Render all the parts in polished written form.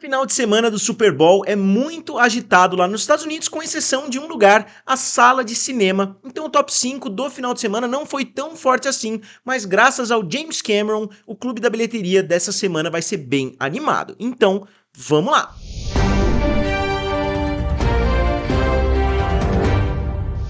Final de semana do Super Bowl é muito agitado lá nos Estados Unidos, com exceção de um lugar, a sala de cinema. Então o top 5 do final de semana não foi tão forte assim, mas graças ao James Cameron, o clube da bilheteria dessa semana vai ser bem animado. Então, vamos lá!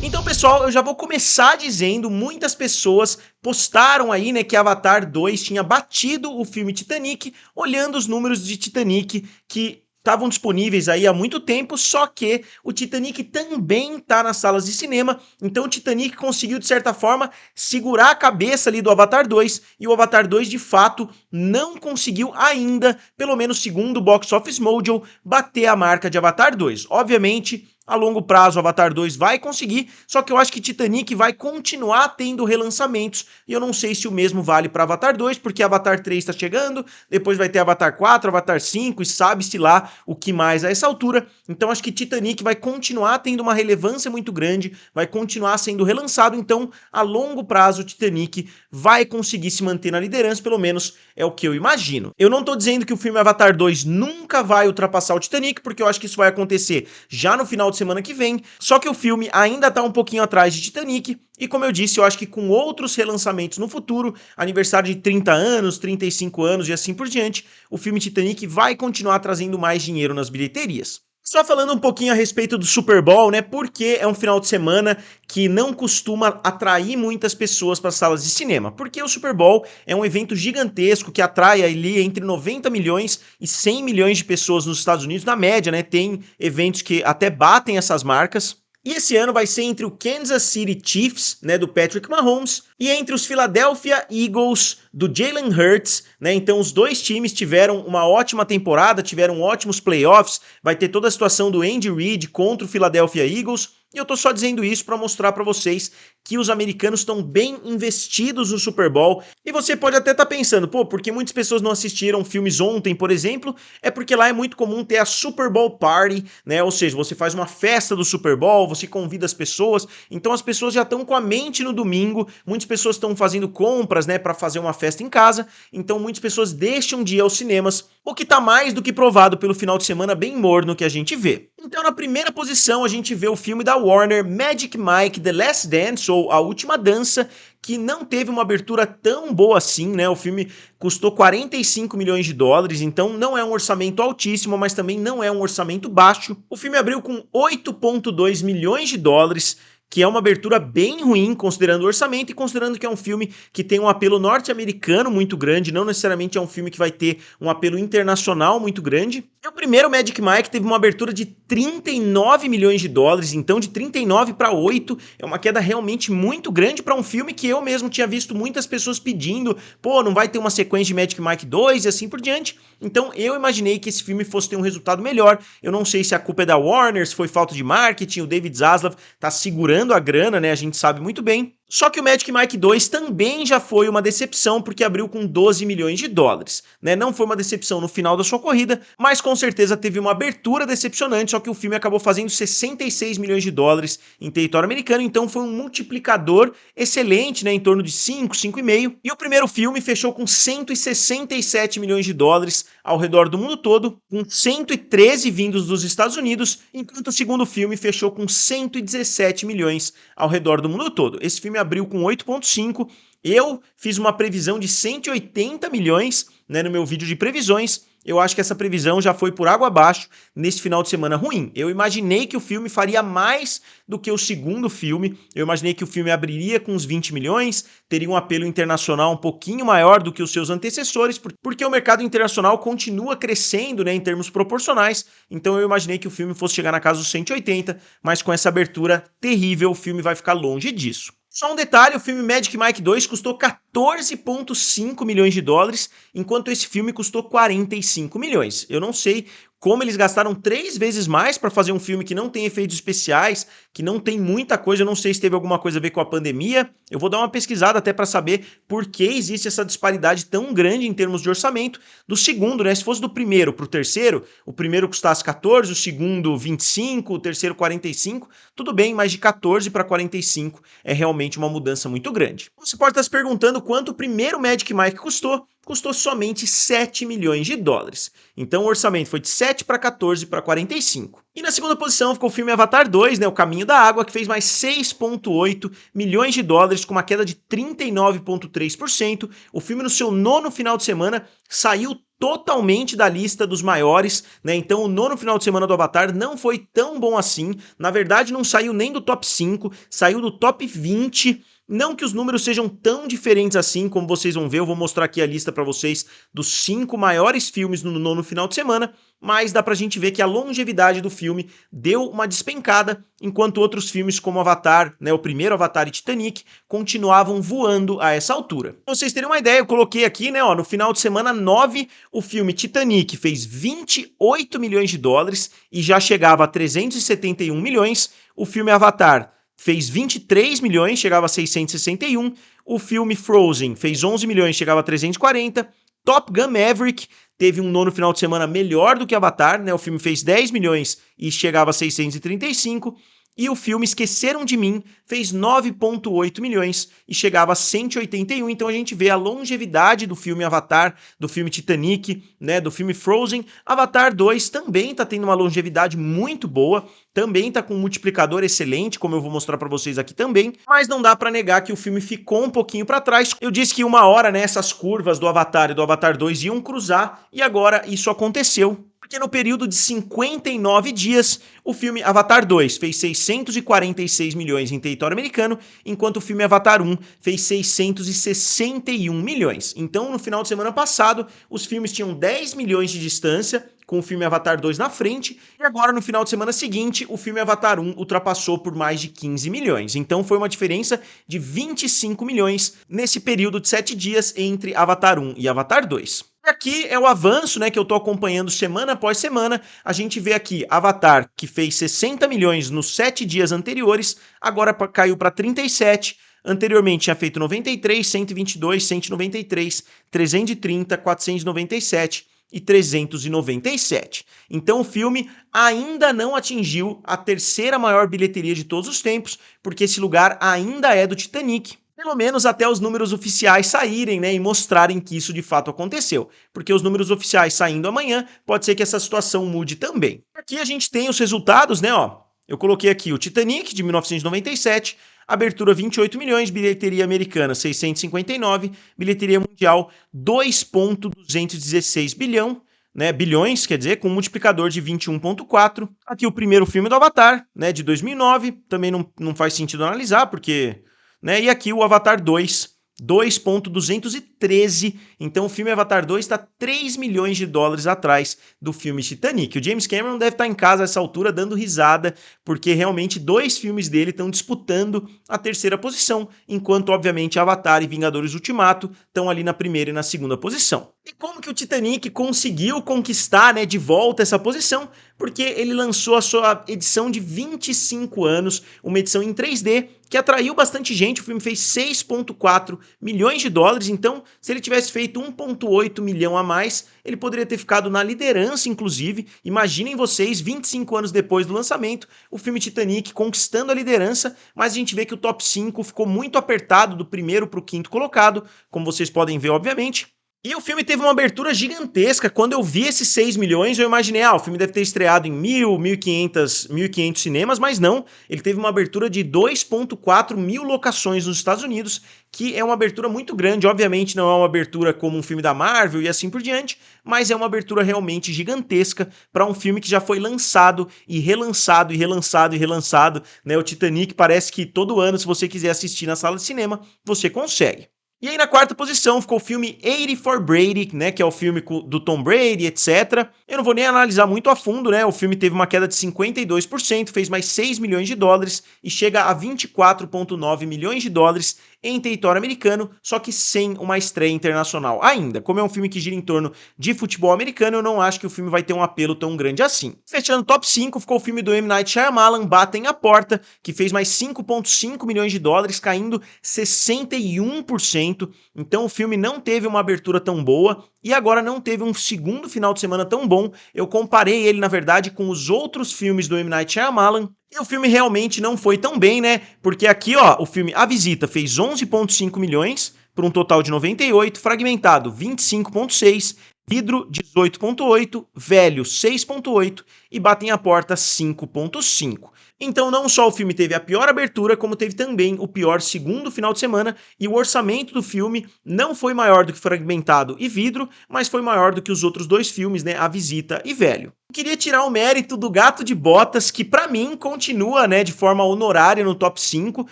Então, pessoal, eu já vou começar dizendo, muitas pessoas postaram aí, né, que Avatar 2 tinha batido o filme Titanic, olhando os números de Titanic que estavam disponíveis aí há muito tempo, só que o Titanic também tá nas salas de cinema, então o Titanic conseguiu, de certa forma, segurar a cabeça ali do Avatar 2, e o Avatar 2, de fato, não conseguiu ainda, pelo menos segundo o Box Office Mojo, bater a marca de Avatar 2. Obviamente, a longo prazo, o Avatar 2 vai conseguir, só que eu acho que Titanic vai continuar tendo relançamentos, e eu não sei se o mesmo vale para Avatar 2, porque Avatar 3 está chegando, depois vai ter Avatar 4, Avatar 5, e sabe-se lá o que mais a essa altura. Então acho que Titanic vai continuar tendo uma relevância muito grande, vai continuar sendo relançado, então a longo prazo o Titanic vai conseguir se manter na liderança, pelo menos é o que eu imagino. Eu não tô dizendo que o filme Avatar 2 nunca vai ultrapassar o Titanic, porque eu acho que isso vai acontecer já no final de semana que vem, só que o filme ainda tá um pouquinho atrás de Titanic, e como eu disse, eu acho que com outros relançamentos no futuro, aniversário de 30 anos, 35 anos e assim por diante, o filme Titanic vai continuar trazendo mais dinheiro nas bilheterias. Só falando um pouquinho a respeito do Super Bowl, né, porque é um final de semana que não costuma atrair muitas pessoas para salas de cinema, porque o Super Bowl é um evento gigantesco que atrai ali entre 90 milhões e 100 milhões de pessoas nos Estados Unidos, na média, né, tem eventos que até batem essas marcas. E esse ano vai ser entre o Kansas City Chiefs, né, do Patrick Mahomes, e entre os Philadelphia Eagles, do Jalen Hurts, né, então os dois times tiveram uma ótima temporada, tiveram ótimos playoffs, vai ter toda a situação do Andy Reid contra o Philadelphia Eagles, e eu tô só dizendo isso para mostrar para vocês que os americanos estão bem investidos no Super Bowl, e você pode até estar pensando, pô, porque muitas pessoas não assistiram filmes ontem, por exemplo, é porque lá é muito comum ter a Super Bowl Party, né, ou seja, você faz uma festa do Super Bowl, você convida as pessoas, então as pessoas já estão com a mente no domingo, muitas pessoas estão fazendo compras, né, para fazer uma festa em casa, então muitas pessoas deixam de ir aos cinemas, o que tá mais do que provado pelo final de semana bem morno que a gente vê. Então na primeira posição a gente vê o filme da Warner, Magic Mike The Last Dance, ou A Última Dança, que não teve uma abertura tão boa assim, né? O filme custou 45 milhões de dólares, então não é um orçamento altíssimo, mas também não é um orçamento baixo. O filme abriu com 8,2 milhões de dólares, que é uma abertura bem ruim, considerando o orçamento e considerando que é um filme que tem um apelo norte-americano muito grande, não necessariamente é um filme que vai ter um apelo internacional muito grande. E o primeiro Magic Mike teve uma abertura de 39 milhões de dólares, então de 39 para 8, é uma queda realmente muito grande para um filme que eu mesmo tinha visto muitas pessoas pedindo, pô, não vai ter uma sequência de Magic Mike 2 e assim por diante. Então eu imaginei que esse filme fosse ter um resultado melhor. Eu não sei se a culpa é da Warner, se foi falta de marketing, o David Zaslav tá segurando a grana, né, a gente sabe muito bem. Só que o Magic Mike 2 também já foi uma decepção, porque abriu com 12 milhões de dólares, né? Não foi uma decepção no final da sua corrida, mas com certeza teve uma abertura decepcionante, só que o filme acabou fazendo 66 milhões de dólares em território americano, então foi um multiplicador excelente, né? Em torno de 5, 5,5. E o primeiro filme fechou com 167 milhões de dólares ao redor do mundo todo, com 113 vindos dos Estados Unidos, enquanto o segundo filme fechou com 117 milhões ao redor do mundo todo. Esse filme abriu com 8,5. Eu fiz uma previsão de 180 milhões, né, no meu vídeo de previsões. Eu acho que essa previsão já foi por água abaixo nesse final de semana ruim. Eu imaginei que o filme faria mais do que o segundo filme. Eu imaginei que o filme abriria com uns 20 milhões, teria um apelo internacional um pouquinho maior do que os seus antecessores, porque o mercado internacional continua crescendo, né, em termos proporcionais. Então eu imaginei que o filme fosse chegar na casa dos 180, mas com essa abertura terrível, o filme vai ficar longe disso. Só um detalhe, o filme Magic Mike 2 custou 14,5 milhões de dólares, enquanto esse filme custou 45 milhões. Eu não sei como eles gastaram 3 vezes mais para fazer um filme que não tem efeitos especiais, que não tem muita coisa, eu não sei se teve alguma coisa a ver com a pandemia. Eu vou dar uma pesquisada até para saber por que existe essa disparidade tão grande em termos de orçamento do segundo, né? Se fosse do primeiro para o terceiro, o primeiro custasse 14, o segundo 25, o terceiro 45, tudo bem, mas de 14 para 45 é realmente uma mudança muito grande. Você pode estar se perguntando quanto o primeiro Magic Mike custou somente 7 milhões de dólares. Então o orçamento foi de 7 para 14 para 45. E na segunda posição ficou o filme Avatar 2, né, O Caminho da Água, que fez mais 6,8 milhões de dólares, com uma queda de 39,3%. O filme, no seu nono final de semana, saiu totalmente da lista dos maiores, né? Então o nono final de semana do Avatar não foi tão bom assim. Na verdade, não saiu nem do top 5, saiu do top 20. Não que os números sejam tão diferentes assim, como vocês vão ver, eu vou mostrar aqui a lista para vocês dos 5 maiores filmes no nono final de semana, mas dá pra gente ver que a longevidade do filme deu uma despencada, enquanto outros filmes como Avatar, né, o primeiro Avatar e Titanic, continuavam voando a essa altura. Pra vocês terem uma ideia, eu coloquei aqui, né, ó, no final de semana 9, o filme Titanic fez 28 milhões de dólares e já chegava a 371 milhões, o filme Avatar fez 23 milhões, chegava a 661. O filme Frozen fez 11 milhões, chegava a 340. Top Gun Maverick teve um nono final de semana melhor do que Avatar, né? O filme fez 10 milhões e chegava a 635. E o filme Esqueceram de Mim fez 9,8 milhões e chegava a 181. Então a gente vê a longevidade do filme Avatar, do filme Titanic, né, do filme Frozen. Avatar 2 também tá tendo uma longevidade muito boa, também tá com um multiplicador excelente, como eu vou mostrar para vocês aqui também, mas não dá para negar que o filme ficou um pouquinho para trás. Eu disse que uma hora, né, essas curvas do Avatar e do Avatar 2 iam cruzar e agora isso aconteceu. Porque no período de 59 dias, o filme Avatar 2 fez 646 milhões em território americano, enquanto o filme Avatar 1 fez 661 milhões. Então, no final de semana passado, os filmes tinham 10 milhões de distância, com o filme Avatar 2 na frente, e agora, no final de semana seguinte, o filme Avatar 1 ultrapassou por mais de 15 milhões. Então, foi uma diferença de 25 milhões nesse período de 7 dias entre Avatar 1 e Avatar 2. E aqui é o avanço, né, que eu tô acompanhando semana após semana. A gente vê aqui Avatar, que fez 60 milhões nos 7 dias anteriores, agora caiu para 37. Anteriormente tinha feito 93, 122, 193, 330, 497 e 397. Então o filme ainda não atingiu a terceira maior bilheteria de todos os tempos, porque esse lugar ainda é do Titanic. Pelo menos até os números oficiais saírem, né, e mostrarem que isso de fato aconteceu. Porque os números oficiais saindo amanhã, pode ser que essa situação mude também. Aqui a gente tem os resultados, né, ó. Eu coloquei aqui o Titanic, de 1997, abertura 28 milhões, bilheteria americana 659, bilheteria mundial 2,216 bilhão, né, bilhões, quer dizer, com um multiplicador de 21,4. Aqui o primeiro filme do Avatar, né, de 2009, também não faz sentido analisar, porque... né? E aqui o Avatar 2, 2,213. Então o filme Avatar 2 está 3 milhões de dólares atrás do filme Titanic. O James Cameron deve estar em casa a essa altura dando risada, porque realmente 2 filmes dele estão disputando a terceira posição, enquanto obviamente Avatar e Vingadores Ultimato estão ali na primeira e na segunda posição. E como que o Titanic conseguiu conquistar, né, de volta essa posição? Porque ele lançou a sua edição de 25 anos, uma edição em 3D, que atraiu bastante gente. O filme fez 6,4 milhões de dólares, então se ele tivesse feito 1,8 milhão a mais, ele poderia ter ficado na liderança, inclusive. Imaginem vocês, 25 anos depois do lançamento, o filme Titanic conquistando a liderança, mas a gente vê que o top 5 ficou muito apertado do primeiro para o quinto colocado, como vocês podem ver, obviamente. E o filme teve uma abertura gigantesca. Quando eu vi esses 6 milhões, eu imaginei, o filme deve ter estreado em 1.500 cinemas, mas não. Ele teve uma abertura de 2,4 mil locações nos Estados Unidos, que é uma abertura muito grande. Obviamente não é uma abertura como um filme da Marvel e assim por diante, mas é uma abertura realmente gigantesca para um filme que já foi lançado e relançado e relançado e relançado, né? O Titanic parece que todo ano, se você quiser assistir na sala de cinema, você consegue. E aí na quarta posição ficou o filme 84 Brady, né, que é o filme do Tom Brady, etc. Eu não vou nem analisar muito a fundo, né, o filme teve uma queda de 52%, fez mais 6 milhões de dólares e chega a 24,9 milhões de dólares em território americano, só que sem uma estreia internacional ainda. Como é um filme que gira em torno de futebol americano, eu não acho que o filme vai ter um apelo tão grande assim. Fechando o top 5, ficou o filme do M. Night Shyamalan, Batem a Porta, que fez mais 5,5 milhões de dólares, caindo 61%. Então o filme não teve uma abertura tão boa e agora não teve um segundo final de semana tão bom. Eu comparei ele, na verdade, com os outros filmes do M. Night Shyamalan e o filme realmente não foi tão bem, né? Porque aqui, ó, o filme A Visita fez 11,5 milhões por um total de 98, Fragmentado 25,6, Vidro 18,8, Velho 6,8 e Batem a Porta 5,5. Então não só o filme teve a pior abertura, como teve também o pior segundo final de semana, e o orçamento do filme não foi maior do que Fragmentado e Vidro, mas foi maior do que os outros dois filmes, né, A Visita e Velho. Queria tirar o mérito do Gato de Botas, que pra mim continua, né, de forma honorária no top 5,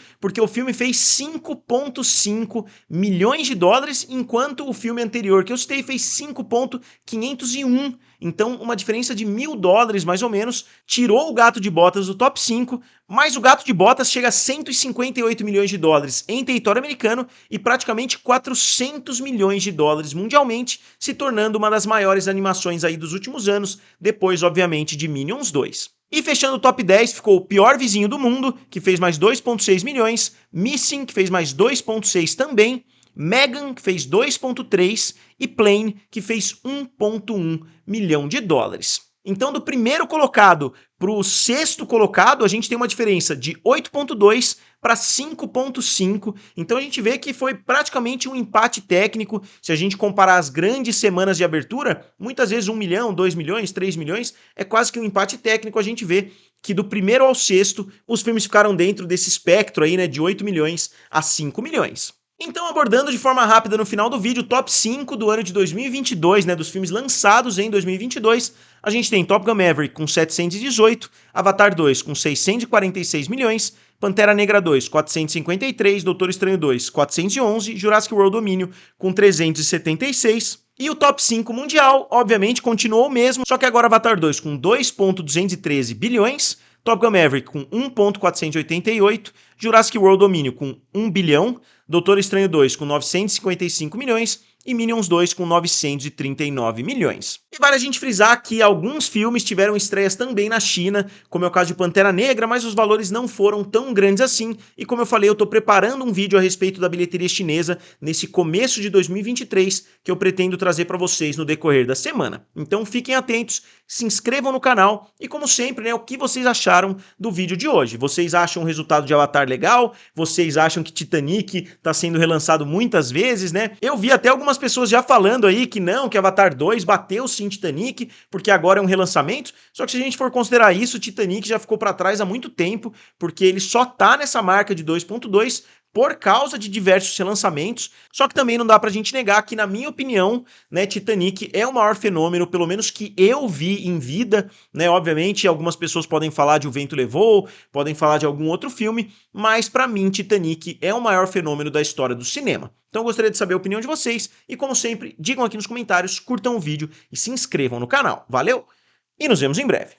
porque o filme fez 5,5 milhões de dólares, enquanto o filme anterior que eu citei fez 5,501. Então, uma diferença de $1.000, mais ou menos, tirou o Gato de Botas do top 5, mas o Gato de Botas chega a 158 milhões de dólares em território americano e praticamente 400 milhões de dólares mundialmente, se tornando uma das maiores animações aí dos últimos anos, depois, obviamente, de Minions 2. E fechando o top 10 ficou O Pior Vizinho do Mundo, que fez mais 2,6 milhões, Missing, que fez mais 2,6 também, Megan, que fez 2,3 e Plane, que fez 1,1 milhão de dólares. Então, do primeiro colocado para o sexto colocado, a gente tem uma diferença de 8,2 para 5,5. Então, a gente vê que foi praticamente um empate técnico. Se a gente comparar as grandes semanas de abertura, muitas vezes 1 milhão, 2 milhões, 3 milhões, é quase que um empate técnico. A gente vê que do primeiro ao sexto, os filmes ficaram dentro desse espectro aí, né, de 8 milhões a 5 milhões. Então, abordando de forma rápida no final do vídeo, o top 5 do ano de 2022, né, dos filmes lançados em 2022, a gente tem Top Gun Maverick com 718, Avatar 2 com 646 milhões, Pantera Negra 2, 453, Doutor Estranho 2, 411, Jurassic World Domínio com 376. E o top 5 mundial, obviamente, continuou o mesmo, só que agora Avatar 2 com 2,213 bilhões, Top Gun Maverick com 1,488, Jurassic World Domínio com 1 bilhão, Doutor Estranho 2 com 955 milhões e Minions 2 com 939 milhões. E vale a gente frisar que alguns filmes tiveram estreias também na China, como é o caso de Pantera Negra, mas os valores não foram tão grandes assim, e como eu falei, eu tô preparando um vídeo a respeito da bilheteria chinesa nesse começo de 2023, que eu pretendo trazer para vocês no decorrer da semana. Então fiquem atentos, se inscrevam no canal e, como sempre, né, o que vocês acharam do vídeo de hoje? Vocês acham o resultado de Avatar legal? Vocês acham que Titanic tá sendo relançado muitas vezes, né? Eu vi até algumas pessoas já falando aí que não, que Avatar 2 bateu sim Titanic, porque agora é um relançamento, só que se a gente for considerar isso, Titanic já ficou para trás há muito tempo, porque ele só tá nessa marca de 2,2 por causa de diversos relançamentos, só que também não dá pra gente negar que, na minha opinião, né, Titanic é o maior fenômeno, pelo menos que eu vi em vida, né, obviamente algumas pessoas podem falar de O Vento Levou, podem falar de algum outro filme, mas pra mim Titanic é o maior fenômeno da história do cinema. Então eu gostaria de saber a opinião de vocês, e como sempre, digam aqui nos comentários, curtam o vídeo e se inscrevam no canal. Valeu, e nos vemos em breve.